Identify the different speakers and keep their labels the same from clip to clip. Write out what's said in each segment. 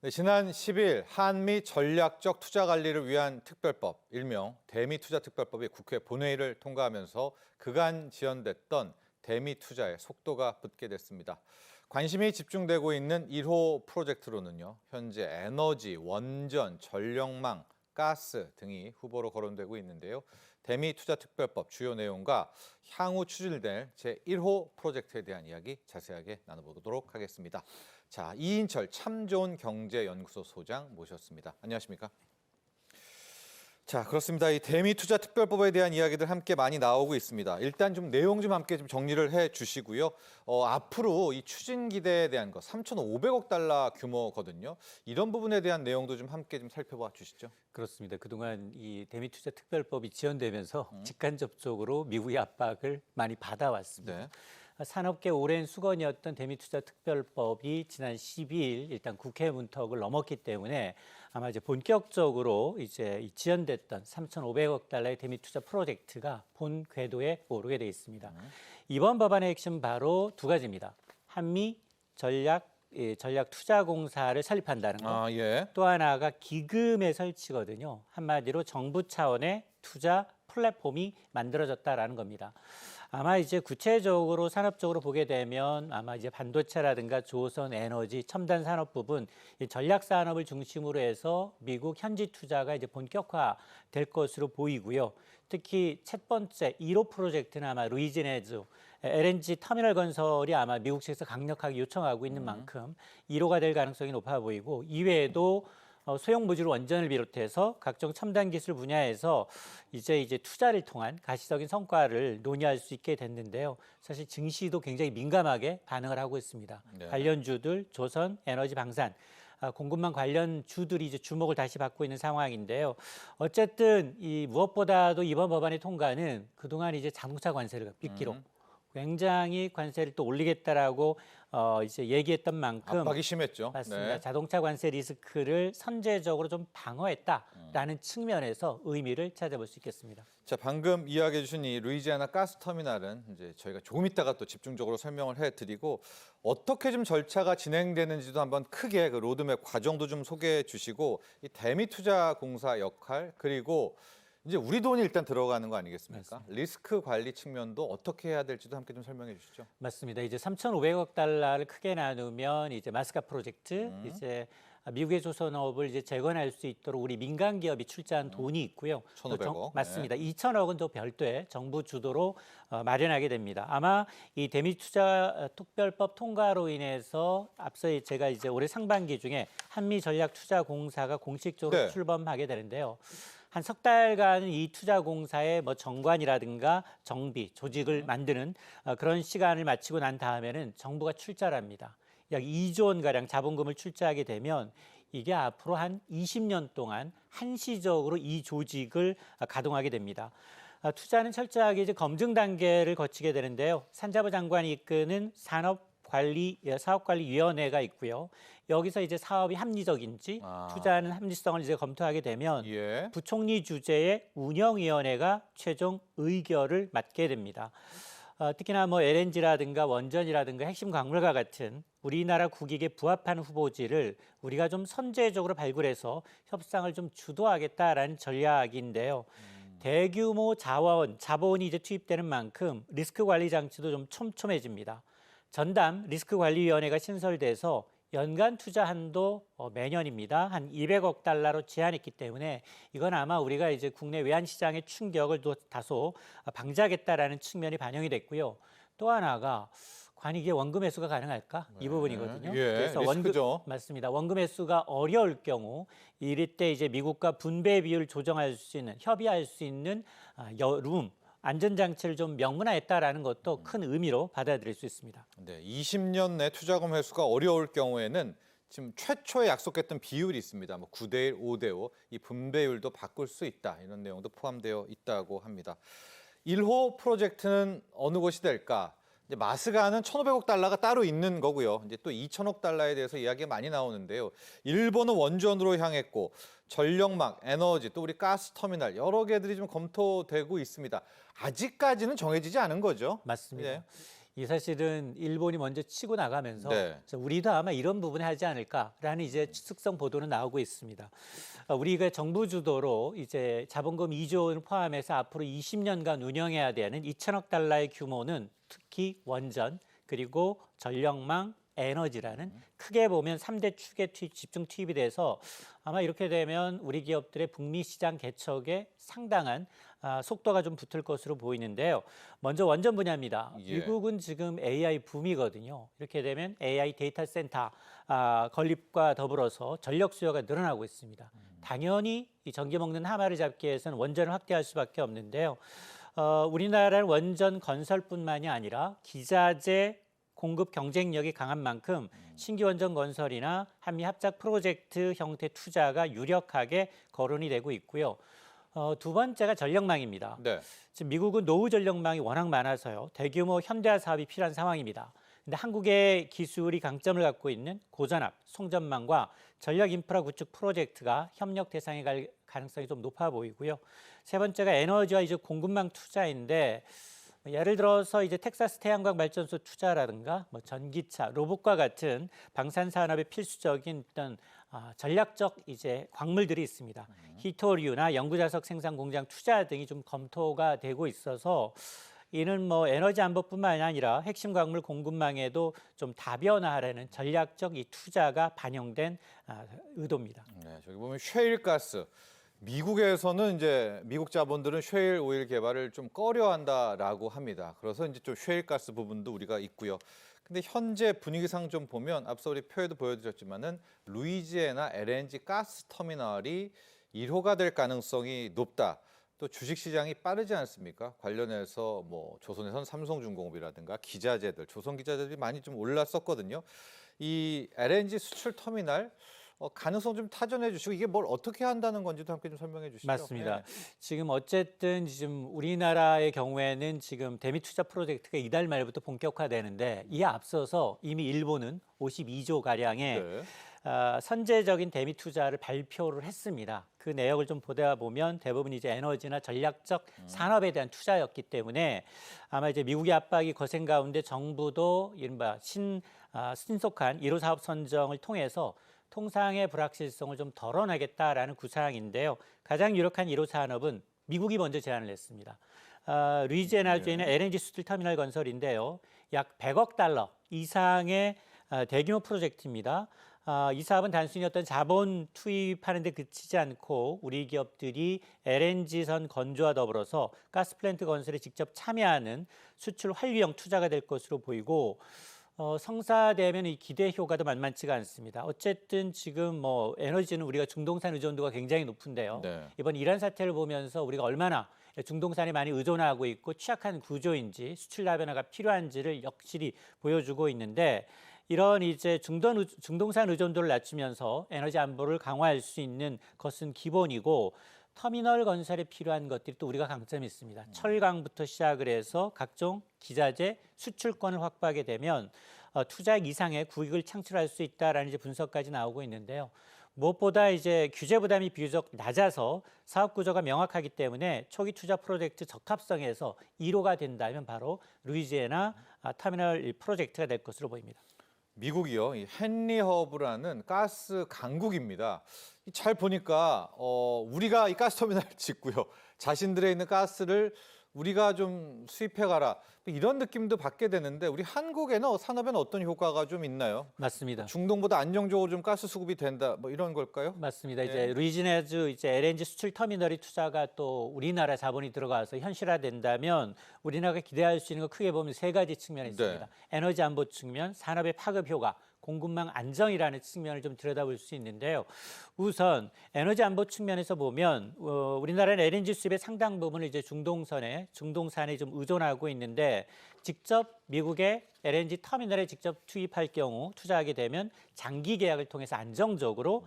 Speaker 1: 네, 지난 10일 한미 전략적 투자 관리를 위한 특별법, 일명 대미투자특별법이 국회 본회의를 통과하면서 그간 지연됐던 대미투자의 속도가 붙게 됐습니다. 관심이 집중되고 있는 1호 프로젝트로는요, 현재 에너지, 원전, 전력망, 가스 등이 후보로 거론되고 있는데요. 대미투자특별법 주요 내용과 향후 추진될 제1호 프로젝트에 대한 이야기 자세하게 나눠보도록 하겠습니다. 자, 이인철 참 좋은 경제연구소 소장 모셨습니다. 안녕하십니까? 자, 그렇습니다. 이 대미투자특별법에 대한 이야기들 함께 많이 나오고 있습니다. 일단 좀 내용 좀 함께 좀 정리를 해 주시고요. 앞으로 이 추진 기대에 대한 거 3,500억 달러 규모거든요. 이런 부분에 대한 내용도 좀 함께 좀 살펴봐 주시죠.
Speaker 2: 그렇습니다. 그동안 이 대미투자특별법이 지연되면서 직간접적으로 미국의 압박을 많이 받아왔습니다.
Speaker 1: 네.
Speaker 2: 산업계 오랜 수건이었던 대미투자특별법이 지난 12일 일단 국회 문턱을 넘었기 때문에 아마 이제 본격적으로 이제 이 지연됐던 3,500억 달러의 대미투자 프로젝트가 본 궤도에 오르게 돼 있습니다. 이번 법안의 핵심 바로 두 가지입니다. 한미 전략투자공사를 설립한다는 것.
Speaker 1: 예.
Speaker 2: 또 하나가 기금의 설치거든요. 한마디로 정부 차원의 투자 플랫폼이 만들어졌다라는 겁니다. 아마 이제 구체적으로 산업적으로 보게 되면 아마 이제 반도체라든가 조선, 에너지, 첨단 산업 부분 이 전략 산업을 중심으로 해서 미국 현지 투자가 이제 본격화될 것으로 보이고요. 특히 첫 번째 1호 프로젝트는 아마 루이지애나 LNG 터미널 건설이 아마 미국 측에서 강력하게 요청하고 있는 만큼 1호가 될 가능성이 높아 보이고 이외에도 소형 모듈 원전을 비롯해서 각종 첨단 기술 분야에서 이제 투자를 통한 가시적인 성과를 논의할 수 있게 됐는데요. 사실 증시도 굉장히 민감하게 반응을 하고 있습니다.
Speaker 1: 네.
Speaker 2: 관련주들, 조선, 에너지, 방산, 공급망 관련 주들이 이제 주목을 다시 받고 있는 상황인데요. 어쨌든 이 무엇보다도 이번 법안의 통과는 그동안 이제 자동차 관세를 빗기로 굉장히 관세를 또 올리겠다라고 이제 얘기했던 만큼
Speaker 1: 압박이 심했죠.
Speaker 2: 맞습니다.
Speaker 1: 네.
Speaker 2: 자동차 관세 리스크를 선제적으로 좀 방어했다라는 측면에서 의미를 찾아볼 수 있겠습니다.
Speaker 1: 자, 방금 이야기해 주신 이 루이지애나 가스 터미널은 이제 저희가 조금 이따가 또 집중적으로 설명을 해드리고 어떻게 좀 절차가 진행되는지도 한번 크게 그 로드맵 과정도 좀 소개해 주시고 이 대미투자공사 역할 그리고 이제 우리 돈이 일단 들어가는 거 아니겠습니까?
Speaker 2: 맞습니다.
Speaker 1: 리스크 관리 측면도 어떻게 해야 될지도 함께 좀 설명해 주시죠.
Speaker 2: 맞습니다. 이제 3,500억 달러를 크게 나누면 이제 마스카 프로젝트, 이제 미국의 조선업을 이제 재건할 수 있도록 우리 민간 기업이 출자한 돈이 있고요.
Speaker 1: 1,500억.
Speaker 2: 맞습니다. 2,000억은 또 별도의 정부 주도로 마련하게 됩니다. 아마 이 대미투자 특별법 통과로 인해서 앞서 제가 이제 올해 상반기 중에 한미전략투자공사가 공식적으로
Speaker 1: 네.
Speaker 2: 출범하게 되는데요. 한 석 달간은 이 투자공사의 뭐 정관이라든가 정비, 조직을 만드는 그런 시간을 마치고 난 다음에는 정부가 출자를 합니다. 약 2조 원가량 자본금을 출자하게 되면 이게 앞으로 한 20년 동안 한시적으로 이 조직을 가동하게 됩니다. 투자는 철저하게 이제 검증 단계를 거치게 되는데요. 산자부 장관이 이끄는 사업관리위원회가 있고요. 여기서 이제 사업이 합리적인지 투자하는 합리성을 이제 검토하게 되면
Speaker 1: 예.
Speaker 2: 부총리 주재의 운영위원회가 최종 의결을 맡게 됩니다. 특히나 뭐 LNG라든가 원전이라든가 핵심 광물과 같은 우리나라 국익에 부합하는 후보지를 우리가 좀 선제적으로 발굴해서 협상을 좀 주도하겠다라는 전략인데요. 대규모 자본이 이제 투입되는 만큼 리스크 관리 장치도 좀 촘촘해집니다. 전담 리스크관리위원회가 신설돼서 연간 투자 한도 매년입니다. 한 200억 달러로 제한했기 때문에 이건 아마 우리가 이제 국내 외환 시장의 충격을 다소 방지하겠다라는 측면이 반영이 됐고요. 또 하나가 과연 이게 원금 회수가 가능할까? 이 부분이거든요.
Speaker 1: 예,
Speaker 2: 그래서
Speaker 1: 리스크죠.
Speaker 2: 맞습니다. 원금 회수가 어려울 경우 이럴 때 이제 미국과 분배 비율을 조정할 수 있는 협의할 수 있는 안전장치를 좀 명문화했다라는 것도 큰 의미로 받아들일 수 있습니다.
Speaker 1: 네, 20년 내 투자금 회수가 어려울 경우에는 지금 최초에 약속했던 비율이 있습니다. 뭐 9대1, 5대5 이 분배율도 바꿀 수 있다. 이런 내용도 포함되어 있다고 합니다. 1호 프로젝트는 어느 곳이 될까? 이제 마스가는 1,500억 달러가 따로 있는 거고요. 이제 또 2,000억 달러에 대해서 이야기가 많이 나오는데요. 일본은 원전으로 향했고 전력망, 에너지, 또 우리 가스 터미널 여러 개들이 좀 검토되고 있습니다. 아직까지는 정해지지 않은 거죠.
Speaker 2: 맞습니다.
Speaker 1: 네.
Speaker 2: 이 사실은 일본이 먼저 치고 나가면서
Speaker 1: 네.
Speaker 2: 우리도 아마 이런 부분에 하지 않을까라는 이제 추측성 보도는 나오고 있습니다. 우리가 정부 주도로 이제 자본금 2조 원을 포함해서 앞으로 20년간 운영해야 되는 2천억 달러의 규모는 특히 원전 그리고 전력망 에너지라는 크게 보면 3대 축에 집중 투입이 돼서 아마 이렇게 되면 우리 기업들의 북미 시장 개척에 상당한 속도가 좀 붙을 것으로 보이는데요. 먼저 원전 분야입니다.
Speaker 1: 예.
Speaker 2: 미국은 지금 AI 붐이거든요. 이렇게 되면 AI 데이터 센터 건립과 더불어서 전력 수요가 늘어나고 있습니다. 당연히 이 전기 먹는 하마를 잡기 위해서는 원전을 확대할 수밖에 없는데요. 우리나라는 원전 건설뿐만이 아니라 기자재 공급 경쟁력이 강한 만큼 신규 원전 건설이나 한미 합작 프로젝트 형태 투자가 유력하게 거론이 되고 있고요. 두 번째가 전력망입니다.
Speaker 1: 네.
Speaker 2: 지금 미국은 노후 전력망이 워낙 많아서요. 대규모 현대화 사업이 필요한 상황입니다. 근데 한국의 기술이 강점을 갖고 있는 고전압, 송전망과 전력 인프라 구축 프로젝트가 협력 대상에 갈 가능성이 좀 높아 보이고요. 세 번째가 에너지와 이제 공급망 투자인데 예를 들어서 이제 텍사스 태양광 발전소 투자라든가 뭐 전기차, 로봇과 같은 방산 산업의 필수적인 어떤 전략적 이제 광물들이 있습니다. 히토류나 연구자석 생산 공장 투자 등이 좀 검토가 되고 있어서 이는 뭐 에너지 안보뿐만 아니라 핵심 광물 공급망에도 좀 다변화하려는 전략적 이 투자가 반영된 의도입니다.
Speaker 1: 네, 저기 보면 셰일가스. 미국에서는 이제 미국 자본들은 셰일 오일 개발을 좀 꺼려한다라고 합니다. 그래서 이제 좀 셰일가스 부분도 우리가 있고요. 근데 현재 분위기상 좀 보면 앞서 우리 표에도 보여드렸지만은 루이지애나 LNG 가스 터미널이 1호가 될 가능성이 높다. 또 주식 시장이 빠르지 않습니까? 관련해서 뭐 조선에선 삼성중공업이라든가 기자재들, 조선 기자재들이 많이 좀 올랐었거든요. 이 LNG 수출 터미널 가능성 좀 타전해 주시고 이게 뭘 어떻게 한다는 건지도 함께 좀 설명해 주시죠.
Speaker 2: 맞습니다.
Speaker 1: 네.
Speaker 2: 지금 어쨌든 지금 우리나라의 경우에는 지금 대미 투자 프로젝트가 이달 말부터 본격화되는데 이에 앞서서 이미 일본은 52조 가량의
Speaker 1: 네.
Speaker 2: 선제적인 대미 투자를 발표를 했습니다. 그 내역을 좀 보다 보면 대부분 이제 에너지나 전략적 산업에 대한 투자였기 때문에 아마 이제 미국의 압박이 거센 가운데 정부도 이른바 신속한 1호 사업 선정을 통해서 통상의 불확실성을 좀 덜어내겠다라는 구상인데요. 가장 유력한 1호 산업은 미국이 먼저 제안을 했습니다. 루이지애나주에는 LNG 수출 터미널 건설인데요. 약 100억 달러 이상의 대규모 프로젝트입니다. 이 사업은 단순히 어떤 자본 투입하는 데 그치지 않고 우리 기업들이 LNG선 건조와 더불어서 가스플랜트 건설에 직접 참여하는 수출 환류형 투자가 될 것으로 보이고 성사되면 이 기대 효과도 만만치가 않습니다. 어쨌든 지금 뭐 에너지는 우리가 중동산 의존도가 굉장히 높은데요.
Speaker 1: 네.
Speaker 2: 이번 이란 사태를 보면서 우리가 얼마나 중동산에 많이 의존하고 있고 취약한 구조인지 수출 다변화가 필요한지를 역실히 보여주고 있는데 이런 이제 중동산 의존도를 낮추면서 에너지 안보를 강화할 수 있는 것은 기본이고 터미널 건설에 필요한 것들이 또 우리가 강점이 있습니다. 철강부터 시작을 해서 각종 기자재 수출권을 확보하게 되면 투자액 이상의 국익을 창출할 수 있다라는 이제 분석까지 나오고 있는데요. 무엇보다 이제 규제 부담이 비교적 낮아서 사업 구조가 명확하기 때문에 초기 투자 프로젝트 적합성에서 1호가 된다면 바로 루이지애나 터미널 프로젝트가 될 것으로 보입니다.
Speaker 1: 미국이요, 이 헨리 허브라는 가스 강국입니다. 잘 보니까 우리가 이 가스 터미널 짓고요, 자신들에 있는 가스를 우리가 좀 수입해 가라 이런 느낌도 받게 되는데 우리 한국에는 산업에는 어떤 효과가 좀 있나요?
Speaker 2: 맞습니다.
Speaker 1: 중동보다 안정적으로 좀 가스 수급이 된다, 뭐 이런 걸까요?
Speaker 2: 맞습니다.
Speaker 1: 네.
Speaker 2: 이제 루이지애나주 이제 LNG 수출 터미널이 투자가 또 우리나라 자본이 들어가서 현실화된다면 우리나라가 기대할 수 있는 거 크게 보면 세 가지 측면이 있습니다.
Speaker 1: 네.
Speaker 2: 에너지 안보 측면, 산업의 파급 효과, 공급망 안정이라는 측면을 좀 들여다볼 수 있는데요. 우선 에너지 안보 측면에서 보면 우리나라는 LNG 수입의 상당 부분을 이제 중동산에 좀 의존하고 있는데 직접 미국의 LNG 터미널에 직접 투입할 경우 투자하게 되면 장기 계약을 통해서 안정적으로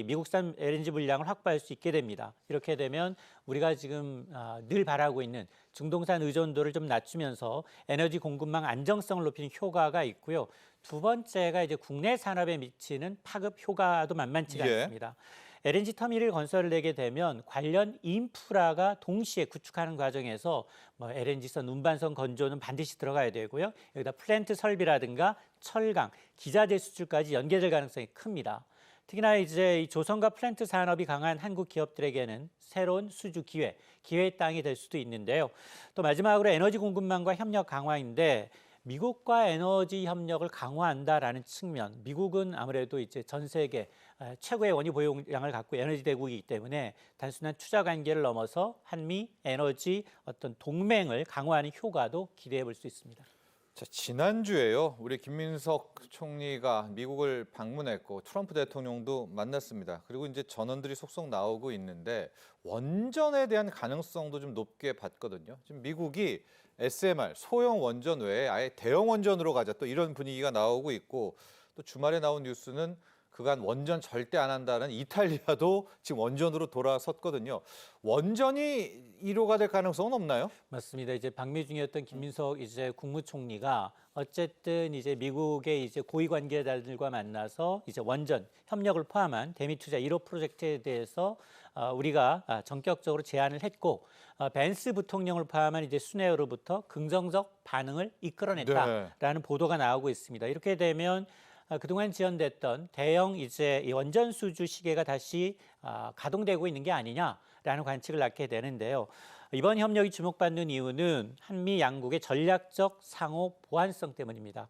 Speaker 2: 미국산 LNG 물량을 확보할 수 있게 됩니다. 이렇게 되면 우리가 지금 늘 바라고 있는 중동산 의존도를 좀 낮추면서 에너지 공급망 안정성을 높이는 효과가 있고요. 두 번째가 이제 국내 산업에 미치는 파급 효과도 만만치가
Speaker 1: 예.
Speaker 2: 않습니다. LNG 터미널 건설을 내게 되면 관련 인프라가 동시에 구축하는 과정에서 뭐 LNG선 운반선 건조는 반드시 들어가야 되고요. 여기다 플랜트 설비라든가 철강, 기자재 수출까지 연계될 가능성이 큽니다. 특히나 이제 이 조선과 플랜트 산업이 강한 한국 기업들에게는 새로운 수주 기회의 땅이 될 수도 있는데요. 또 마지막으로 에너지 공급망과 협력 강화인데 미국과 에너지 협력을 강화한다라는 측면, 미국은 아무래도 이제 전 세계 최고의 원유 보유량을 갖고 에너지 대국이기 때문에 단순한 투자 관계를 넘어서 한미 에너지 어떤 동맹을 강화하는 효과도 기대해 볼 수 있습니다.
Speaker 1: 자, 지난주에요. 우리 김민석 총리가 미국을 방문했고 트럼프 대통령도 만났습니다. 그리고 이제 전언들이 속속 나오고 있는데 원전에 대한 가능성도 좀 높게 봤거든요. 지금 미국이 SMR, 소형 원전 외에 아예 대형 원전으로 가자 또 이런 분위기가 나오고 있고 또 주말에 나온 뉴스는 그간 원전 절대 안 한다는 이탈리아도 지금 원전으로 돌아섰거든요. 원전이 1호가 될 가능성은 없나요?
Speaker 2: 맞습니다. 이제 방미 중이었던 김민석 이제 국무총리가 어쨌든 이제 미국의 이제 고위 관계자들과 만나서 이제 원전 협력을 포함한 대미 투자 1호 프로젝트에 대해서 우리가 전격적으로 제안을 했고 벤스 부통령을 포함한 이제 순회로부터 긍정적 반응을 이끌어냈다라는 보도가 나오고 있습니다. 이렇게 되면 그동안 지연됐던 대형 이제 이 원전 수주 시계가 다시 가동되고 있는 게 아니냐라는 관측을 낳게 되는데요. 이번 협력이 주목받는 이유는 한미 양국의 전략적 상호 보안성 때문입니다.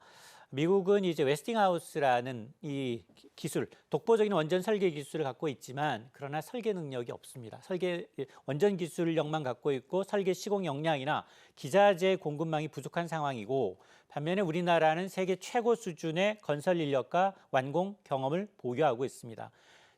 Speaker 2: 미국은 이제 웨스팅하우스라는 이 기술, 독보적인 원전 설계 기술을 갖고 있지만 그러나 설계 능력이 없습니다. 원전 기술력만 갖고 있고 설계 시공 역량이나 기자재 공급망이 부족한 상황이고 반면에 우리나라는 세계 최고 수준의 건설 인력과 완공 경험을 보유하고 있습니다.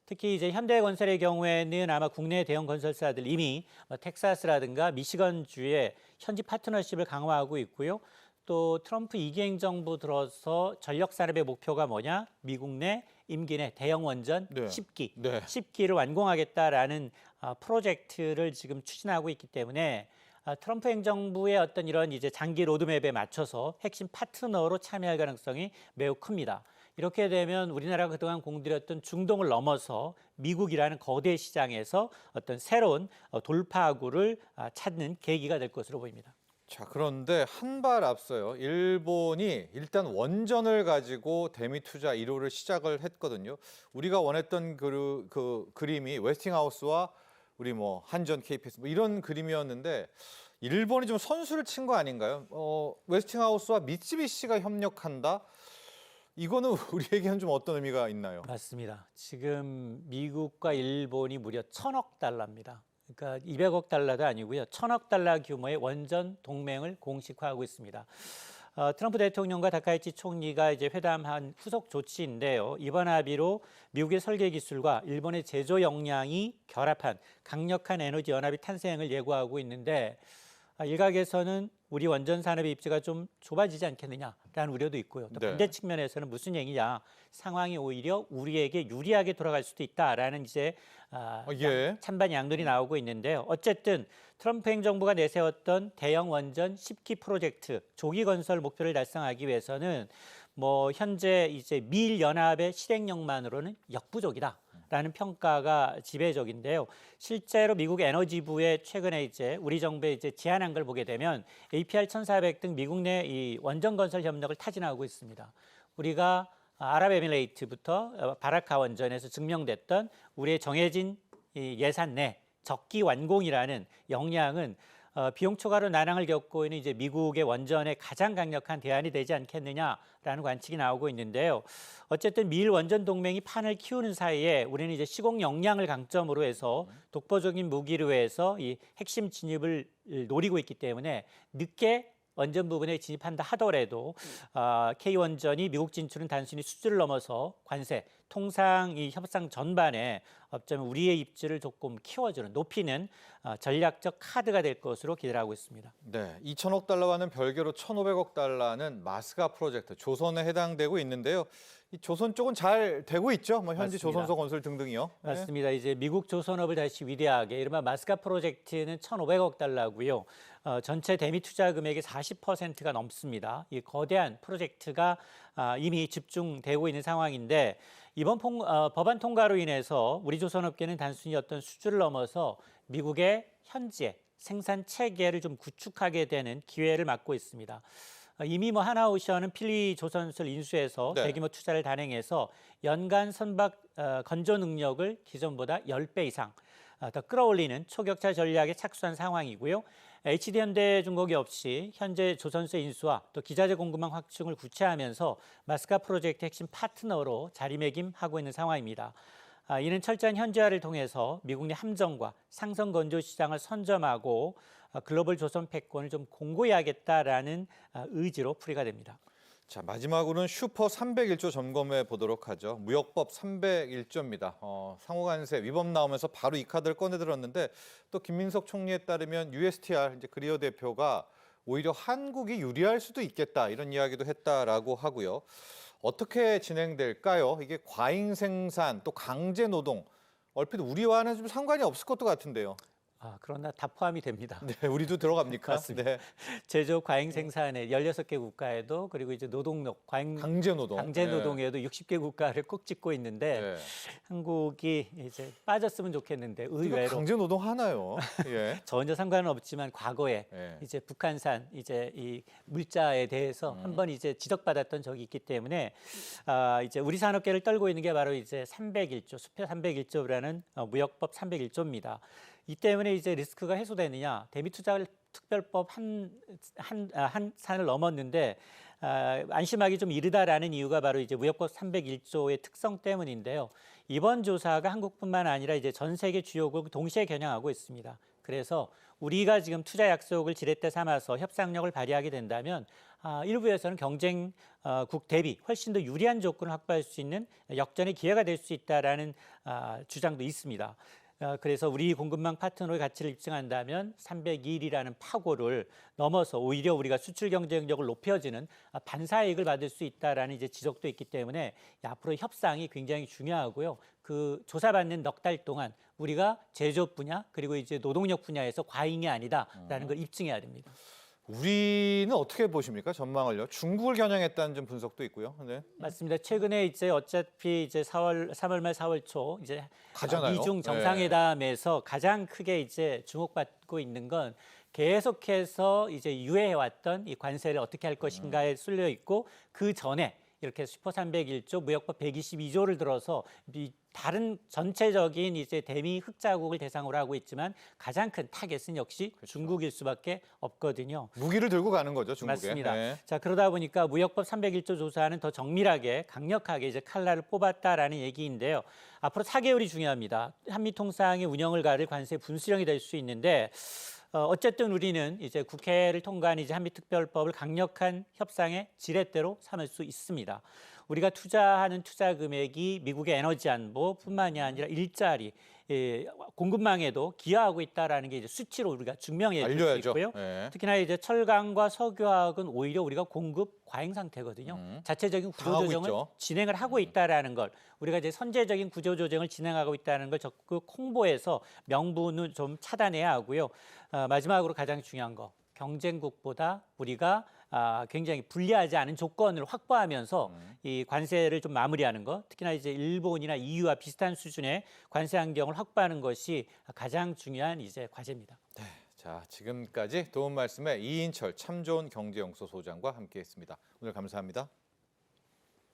Speaker 2: 특히 이제 현대건설의 경우에는 아마 국내 대형 건설사들 이미 텍사스라든가 미시건주의 현지 파트너십을 강화하고 있고요. 또 트럼프 2기 행정부 들어서 전력 산업의 목표가 뭐냐? 미국 내 임기 내 대형 원전 10기를 완공하겠다라는 프로젝트를 지금 추진하고 있기 때문에 트럼프 행정부의 어떤 이런 이제 장기 로드맵에 맞춰서 핵심 파트너로 참여할 가능성이 매우 큽니다. 이렇게 되면 우리나라가 그동안 공들였던 중동을 넘어서 미국이라는 거대 시장에서 어떤 새로운 돌파구를 찾는 계기가 될 것으로 보입니다.
Speaker 1: 자, 그런데 한 발 앞서요. 일본이 일단 원전을 가지고 대미 투자 1호를 시작을 했거든요. 우리가 원했던 그 그림이 웨스팅하우스와 우리 뭐 한전, KPS 뭐 이런 그림이었는데 일본이 좀 선수를 친 거 아닌가요? 웨스팅하우스와 미쓰비시가 협력한다. 이거는 우리에게는 좀 어떤 의미가 있나요?
Speaker 2: 맞습니다. 지금 미국과 일본이 무려 1,000억 달러입니다. 그러니까 200억 달러도 아니고요. 1,000억 달러 규모의 원전 동맹을 공식화하고 있습니다. 트럼프 대통령과 다카이치 총리가 이제 회담한 후속 조치인데요. 이번 합의로 미국의 설계 기술과 일본의 제조 역량이 결합한 강력한 에너지 연합이 탄생을 예고하고 있는데 일각에서는 우리 원전 산업의 입지가 좀 좁아지지 않겠느냐라는 우려도 있고요. 또 반대 측면에서는 무슨 얘기냐? 상황이 오히려 우리에게 유리하게 돌아갈 수도 있다라는 이제 찬반 양론이 나오고 있는데요. 어쨌든 트럼프 행정부가 내세웠던 대형 원전 10기 프로젝트 조기 건설 목표를 달성하기 위해서는 뭐 현재 이제 미일 연합의 실행력만으로는 역부족이다. 라는 평가가 지배적인데요. 실제로 미국 에너지부의 최근에 이제 우리 정부에 이제 제안한 걸 보게 되면 APR 1400 등 미국 내 이 원전 건설 협력을 타진하고 있습니다. 우리가 아랍에미레이트부터 바라카 원전에서 증명됐던 우리의 정해진 예산 내 적기 완공이라는 역량은 비용 초과로 난항을 겪고 있는 이제 미국의 원전의 가장 강력한 대안이 되지 않겠느냐라는 관측이 나오고 있는데요. 어쨌든 미일 원전 동맹이 판을 키우는 사이에 우리는 이제 시공 역량을 강점으로 해서 독보적인 무기로 해서 이 핵심 진입을 노리고 있기 때문에 늦게 원전 부분에 진입한다 하더라도 K원전이 미국 진출은 단순히 수주를 넘어서 관세, 통상 이 협상 전반에 어쩌면 우리의 입지를 조금 키워주는, 높이는 전략적 카드가 될 것으로 기대하고 있습니다.
Speaker 1: 네, 2천억 달러와는 별개로 1,500억 달러는 마스가 프로젝트, 조선에 해당되고 있는데요. 이 조선 쪽은 잘 되고 있죠? 뭐 현지
Speaker 2: 맞습니다.
Speaker 1: 조선소 건설 등등이요.
Speaker 2: 맞습니다. 이제 미국 조선업을 다시 위대하게 이른바 마스가 프로젝트는 1,500억 달러고요. 전체 대미 투자 금액의 40%가 넘습니다. 이 거대한 프로젝트가 이미 집중되고 있는 상황인데 이번 법안 통과로 인해서 우리 조선업계는 단순히 어떤 수주를 넘어서 미국의 현지의 생산 체계를 좀 구축하게 되는 기회를 맞고 있습니다. 이미 하나오션은 필리 조선술 인수해서
Speaker 1: 네.
Speaker 2: 대규모 투자를 단행해서 연간 선박 건조 능력을 기존보다 10배 이상 더 끌어올리는 초격차 전략에 착수한 상황이고요. HD현대중공이 없이 현재 조선소 인수와 또 기자재 공급망 확충을 구체하면서 마스카 프로젝트 핵심 파트너로 자리매김하고 있는 상황입니다. 이는 철저한 현지화를 통해서 미국 내 함정과 상선 건조 시장을 선점하고 글로벌 조선 패권을 좀 공고히 하겠다라는 의지로 풀이가 됩니다.
Speaker 1: 자, 마지막으로는 슈퍼 301조 점검해 보도록 하죠. 무역법 301조입니다. 상호간세 위법 나오면서 바로 이 카드를 꺼내 들었는데 또 김민석 총리에 따르면 USTR 이제 그리어 대표가 오히려 한국이 유리할 수도 있겠다 이런 이야기도 했다라고 하고요. 어떻게 진행될까요? 이게 과잉 생산 또 강제 노동 얼핏 우리와는 좀 상관이 없을 것도 같은데요.
Speaker 2: 그러나 다 포함이 됩니다.
Speaker 1: 네, 우리도 들어갑니까?
Speaker 2: 맞습니다.
Speaker 1: 네.
Speaker 2: 제조 과잉 생산에 16개 국가에도 그리고 이제 노동력
Speaker 1: 강제 노동.
Speaker 2: 강제 노동에도 60개 국가를 꼭 찍고 있는데
Speaker 1: 네.
Speaker 2: 한국이 이제 빠졌으면 좋겠는데
Speaker 1: 우리가
Speaker 2: 의외로
Speaker 1: 강제 노동 하나요? 예.
Speaker 2: 전혀 상관은 없지만 과거에
Speaker 1: 예.
Speaker 2: 이제 북한산 이제 이 물자에 대해서 한번 이제 지적받았던 적이 있기 때문에 이제 우리 산업계를 떨고 있는 게 바로 이제 301조 수표 301조라는 무역법 301조입니다. 이 때문에 이제 리스크가 해소되느냐 대미투자특별법 한 산을 넘었는데 안심하기 좀 이르다라는 이유가 바로 이제 무역법 301조의 특성 때문인데요. 이번 조사가 한국뿐만 아니라 이제 전 세계 주요국 동시에 겨냥하고 있습니다. 그래서 우리가 지금 투자 약속을 지렛대 삼아서 협상력을 발휘하게 된다면 일부에서는 경쟁국 대비 훨씬 더 유리한 조건을 확보할 수 있는 역전의 기회가 될 수 있다라는 주장도 있습니다. 그래서 우리 공급망 파트너의 가치를 입증한다면 301이라는 파고를 넘어서 오히려 우리가 수출 경쟁력을 높여주는 반사이익을 받을 수 있다라는 이제 지적도 있기 때문에 앞으로 협상이 굉장히 중요하고요. 그 조사받는 넉 달 동안 우리가 제조업 분야 그리고 이제 노동력 분야에서 과잉이 아니다라는 걸 입증해야 됩니다.
Speaker 1: 우리는 어떻게 보십니까? 전망을요. 중국을 겨냥했다는 좀 분석도 있고요. 네.
Speaker 2: 맞습니다. 최근에 이제 어차피 이제 3월 말 4월 초 이제
Speaker 1: 가잖아요.
Speaker 2: 미중 정상회담에서 가장 크게 이제 주목받고 있는 건 계속해서 이제 유예해왔던 이 관세를 어떻게 할 것인가에 쏠려 있고 그 전에 이렇게 슈퍼 301조 무역법 122조를 들어서 다른 전체적인 이제 대미 흑자국을 대상으로 하고 있지만 가장 큰 타겟은 역시 중국일 수밖에 없거든요.
Speaker 1: 무기를 들고 가는 거죠, 중국에.
Speaker 2: 맞습니다.
Speaker 1: 네.
Speaker 2: 자, 그러다 보니까 무역법 301조 조사는 더 정밀하게 강력하게 이제 칼날을 뽑았다라는 얘기인데요. 앞으로 4개월이 중요합니다. 한미 통상의 운영을 가를 관세 분수령이 될 수 있는데 어쨌든 우리는 이제 국회를 통과한 이제 한미특별법을 강력한 협상의 지렛대로 삼을 수 있습니다. 우리가 투자하는 투자 금액이 미국의 에너지 안보뿐만이 아니라 일자리, 공급망에도 기여하고 있다라는 게 이제 수치로 우리가 증명해 줄 수
Speaker 1: 알려야죠.
Speaker 2: 있고요.
Speaker 1: 네.
Speaker 2: 특히나 이제 철강과 석유화학은 오히려 우리가 공급 과잉 상태거든요. 자체적인
Speaker 1: 당하고
Speaker 2: 구조조정을
Speaker 1: 있죠.
Speaker 2: 진행을 하고 있다라는 걸 우리가 이제 선제적인 구조조정을 진행하고 있다는 걸 적극 홍보해서 명분을 좀 차단해야 하고요. 마지막으로 가장 중요한 거 경쟁국보다 우리가 굉장히 불리하지 않은 조건을 확보하면서 이 관세를 좀 마무리하는 것, 특히나 이제 일본이나 EU와 비슷한 수준의 관세 환경을 확보하는 것이 가장 중요한 이제 과제입니다.
Speaker 1: 자, 지금까지 도움 말씀에 이인철 참 좋은 경제연구소 소장과 함께했습니다. 오늘 감사합니다.